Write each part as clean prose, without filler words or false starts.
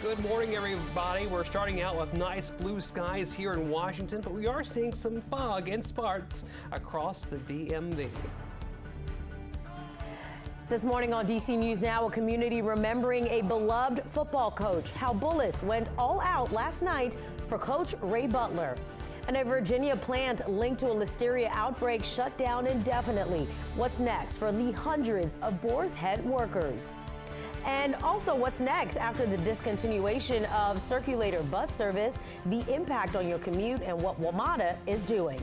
Good morning, everybody. We're starting out with nice blue skies here in Washington, but we are seeing some fog in spots across the DMV. This morning on DC News Now, a community remembering a beloved football coach. How Bullis went all out last night for Coach Ray Butler. And a Virginia plant linked to a listeria outbreak shut down indefinitely. What's next for the hundreds of Boar's Head workers? And also, what's next after the discontinuation of circulator bus service, the impact on your commute, and what WMATA is doing.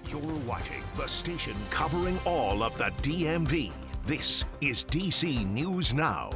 You're watching the station covering all of the DMV. This is DC News Now.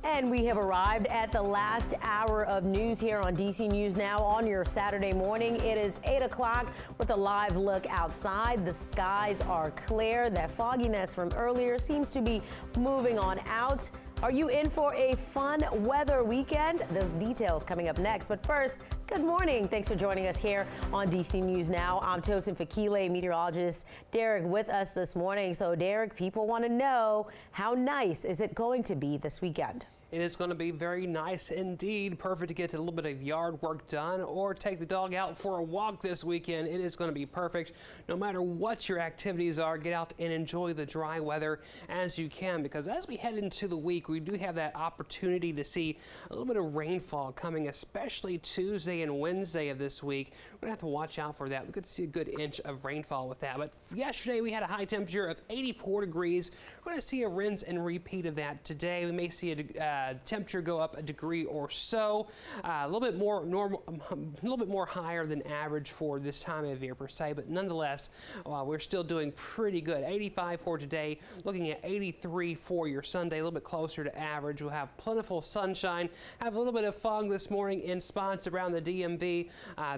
And we have arrived at the last hour of news here on DC News Now on your Saturday morning. It is 8 o'clock with a live look outside. The skies are clear. That fogginess from earlier seems to be moving on out. Are you in for a fun weather weekend? Those details coming up next. But first, good morning. Thanks for joining us here on DC News Now. I'm Tosin Fakile, meteorologist Derek with us this morning. So Derek, people want to know, how nice is it going to be this weekend? It is going to be very nice indeed. Perfect to get a little bit of yard work done or take the dog out for a walk this weekend. It is going to be perfect. No matter what your activities are, get out and enjoy the dry weather as you can, because as we head into the week, we do have that opportunity to see a little bit of rainfall coming, especially Tuesday and Wednesday of this week. We're going to have to watch out for that. We could see a good inch of rainfall with that. But yesterday we had a high temperature of 84 degrees. We're going to see a rinse and repeat of that today. We may see a temperature go up a degree or so, a little bit more normal, a little bit more higher than average for this time of year per se, but nonetheless, we're still doing pretty good. 85 for today, looking at 83 for your Sunday, a little bit closer to average. We'll have plentiful sunshine, have a little bit of fog this morning in spots around the DMV.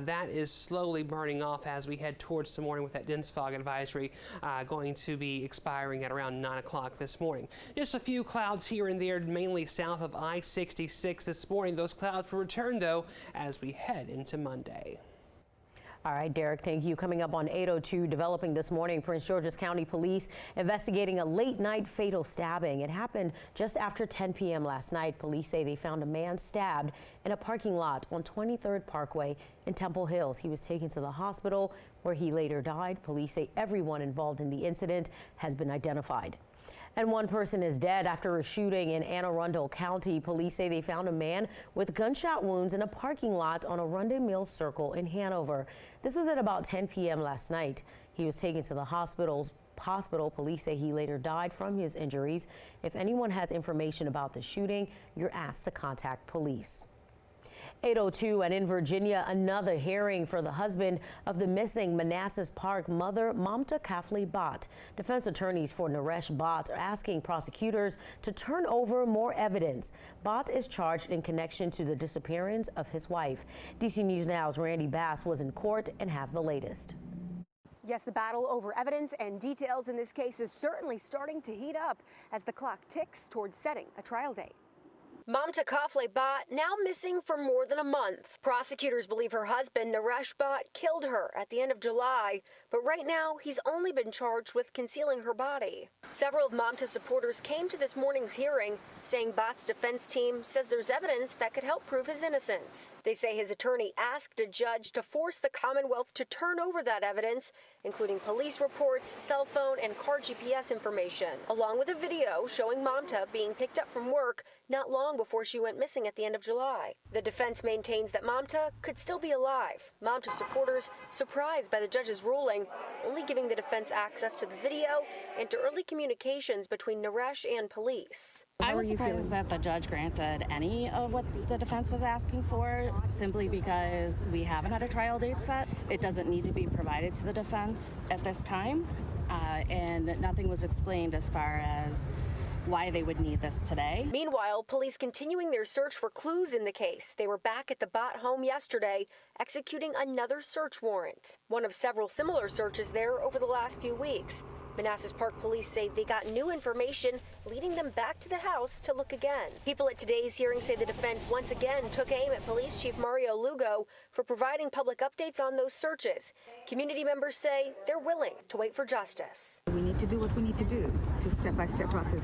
That is slowly burning off as we head towards the morning with that dense fog advisory going to be expiring at around 9 o'clock this morning. Just a few clouds here and there, mainly south of I-66 this morning. Those clouds will return, though, as we head into Monday. All right, Derek, thank you. Coming up on 8:02, developing this morning, Prince George's County Police investigating a late-night fatal stabbing. It happened just after 10 p.m. last night. Police say they found a man stabbed in a parking lot on 23rd Parkway in Temple Hills. He was taken to the hospital where he later died. Police say everyone involved in the incident has been identified. And one person is dead after a shooting in Anne Arundel County. Police say they found a man with gunshot wounds in a parking lot on Arundel Mills Circle in Hanover. This was at about 10 p.m. last night. He was taken to the hospital. Police say he later died from his injuries. If anyone has information about the shooting, you're asked to contact police. 8:02, and in Virginia, another hearing for the husband of the missing Manassas Park mother, Mamta Kafli Bhatt. Defense attorneys for Naresh Bhatt are asking prosecutors to turn over more evidence. Bhatt is charged in connection to the disappearance of his wife. DC News Now's Randy Bass was in court and has the latest. Yes, the battle over evidence and details in this case is certainly starting to heat up as the clock ticks towards setting a trial date. Mamta Kafli Bhatt now missing for more than a month. Prosecutors believe her husband, Naresh Bhatt, killed her at the end of July, but right now he's only been charged with concealing her body. Several of Mamta's supporters came to this morning's hearing, saying Bhatt's defense team says there's evidence that could help prove his innocence. They say his attorney asked a judge to force the Commonwealth to turn over that evidence, including police reports, cell phone, and car GPS information, along with a video showing Mamta being picked up from work not long before she went missing at the end of July. The defense maintains that Mamta could still be alive. Mamta supporters surprised by the judge's ruling, only giving the defense access to the video and to early communications between Naresh and police. I was surprised that the judge granted any of what the defense was asking for, simply because we haven't had a trial date set. It doesn't need to be provided to the defense at this time, and nothing was explained as far as why they would need this today. Meanwhile, police continuing their search for clues in the case. They were back at the Bhatt home yesterday, executing another search warrant. One of several similar searches there over the last few weeks. Manassas Park police say they got new information leading them back to the house to look again. People at today's hearing say the defense once again took aim at Police Chief Mario Lugo for providing public updates on those searches. Community members say they're willing to wait for justice. We need to do what we need to do to step-by-step process,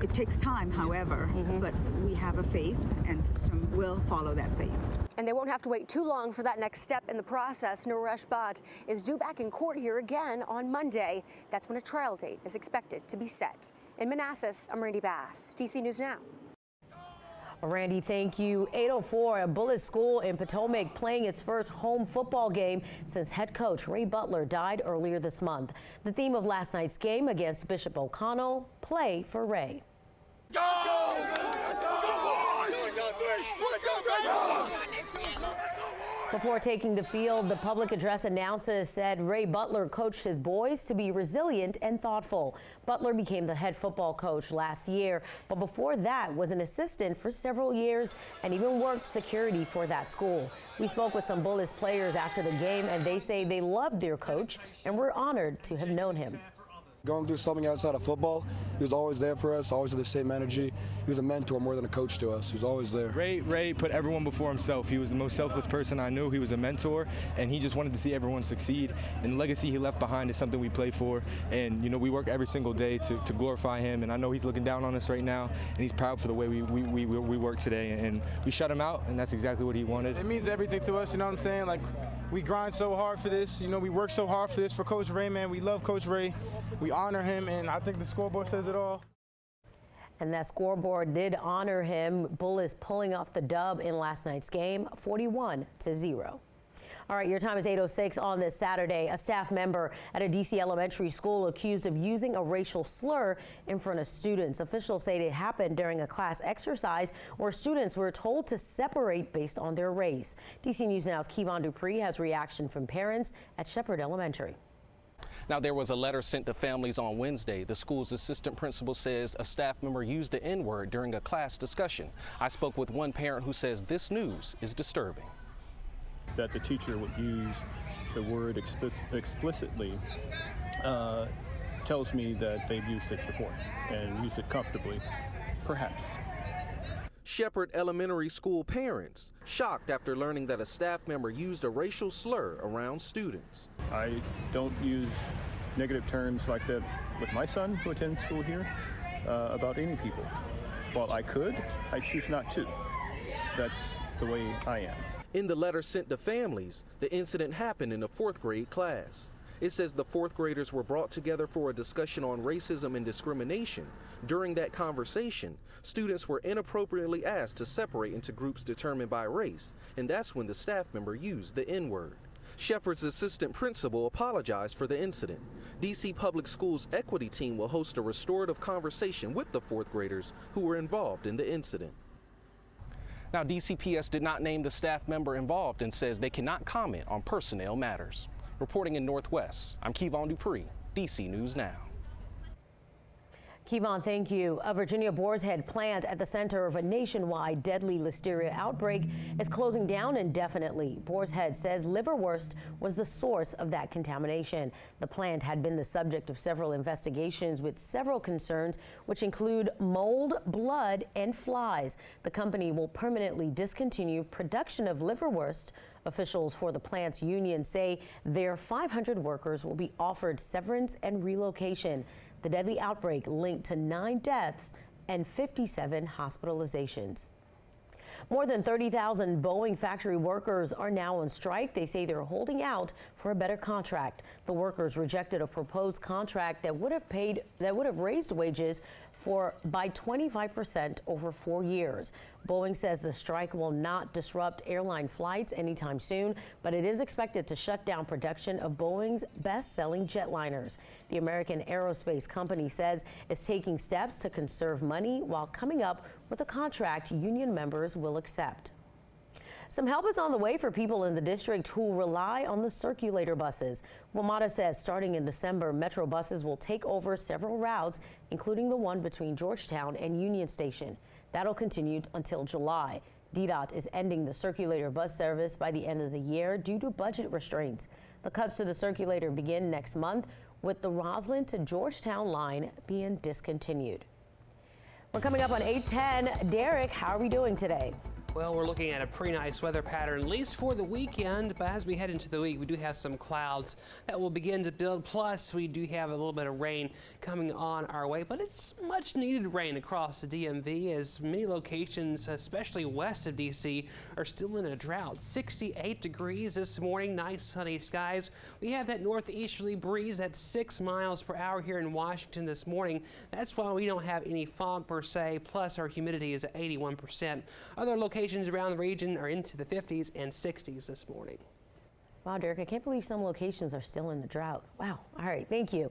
It takes time, however, but we have a faith, and the system will follow that faith. And they won't have to wait too long for that next step in the process. Naresh Bhatt is due back in court here again on Monday. That's when a trial date is expected to be set. In Manassas, I'm Randy Bass, DC News Now. Randy, thank you. 8:04, a Bullis school in Potomac playing its first home football game since head coach Ray Butler died earlier this month. The theme of last night's game against Bishop O'Connell, play for Ray. Go! Before taking the field, the public address announcer said Ray Butler coached his boys to be resilient and thoughtful. Butler became the head football coach last year, but before that was an assistant for several years and even worked security for that school. We spoke with some Bullis players after the game, and they say they loved their coach and were honored to have known him. Going through something outside of football, he was always there for us, always with the same energy. He was a mentor more than a coach to us. He was always there. Ray put everyone before himself. He was the most selfless person I knew. He was a mentor, and he just wanted to see everyone succeed. And the legacy he left behind is something we play for. And, you know, we work every single day to glorify him. And I know he's looking down on us right now, and he's proud for the way we work today. And we shut him out, and that's exactly what he wanted. It means everything to us, you know what I'm saying? Like, we grind so hard for this. You know, we work so hard for this for Coach Ray, man. We love Coach Ray. We honor him, and I think the scoreboard says it all. And that scoreboard did honor him. Bullis pulling off the dub in last night's game, 41-0. All right, your time is 8:06 on this Saturday. A staff member at a D.C. elementary school accused of using a racial slur in front of students. Officials say it happened during a class exercise where students were told to separate based on their race. D.C. News Now's Kevon Dupree has reaction from parents at Shepherd Elementary. Now, there was a letter sent to families on Wednesday. The school's assistant principal says a staff member used the N-word during a class discussion. I spoke with one parent who says this news is disturbing. That the teacher would use the word explicitly tells me that they've used it before and used it comfortably, perhaps. Shepherd Elementary School parents shocked after learning that a staff member used a racial slur around students. I don't use negative terms like that with my son who attends school here about any people. While I could, I choose not to. That's the way I am. In the letter sent to families, the incident happened in a 4th grade class. It says the 4th graders were brought together for a discussion on racism and discrimination. During that conversation, students were inappropriately asked to separate into groups determined by race, and that's when the staff member used the N-word. Shepherd's assistant principal apologized for the incident. D.C. Public Schools equity team will host a restorative conversation with the 4th graders who were involved in the incident. Now, DCPS did not name the staff member involved and says they cannot comment on personnel matters. Reporting in Northwest, I'm Kevon Dupree, DC News Now. Kevon, thank you. A Virginia Boar's Head plant at the center of a nationwide deadly listeria outbreak is closing down indefinitely. Boar's Head says liverwurst was the source of that contamination. The plant had been the subject of several investigations with several concerns, which include mold, blood, and flies. The company will permanently discontinue production of liverwurst. Officials for the plant's union say their 500 workers will be offered severance and relocation. The deadly outbreak linked to 9 deaths and 57 hospitalizations. More than 30,000 Boeing factory workers are now on strike. They say they're holding out for a better contract. The workers rejected a proposed contract that would have raised wages by 25% over 4 years. Boeing says the strike will not disrupt airline flights anytime soon, but it is expected to shut down production of Boeing's best-selling jetliners. The American aerospace company says it's taking steps to conserve money while coming up with a contract union members will accept. Some help is on the way for people in the district who rely on the circulator buses. WMATA says starting in December, Metro buses will take over several routes, including the one between Georgetown and Union Station. That'll continue until July. DDOT is ending the circulator bus service by the end of the year due to budget restraints. The cuts to the circulator begin next month, with the Roslyn to Georgetown line being discontinued. We're coming up on 8:10. Derek, how are we doing today? Well, we're looking at a pretty nice weather pattern, at least for the weekend, but as we head into the week, we do have some clouds that will begin to build. Plus, we do have a little bit of rain coming on our way, but it's much needed rain across the DMV as many locations, especially west of DC, are still in a drought. 68 degrees this morning, nice sunny skies. We have that northeasterly breeze at 6 miles per hour here in Washington this morning. That's why we don't have any fog per se, plus our humidity is at 81%. Other locations around the region are into the 50s and 60s this morning. Wow, Derek, I can't believe some locations are still in the drought. Wow. All right, thank you.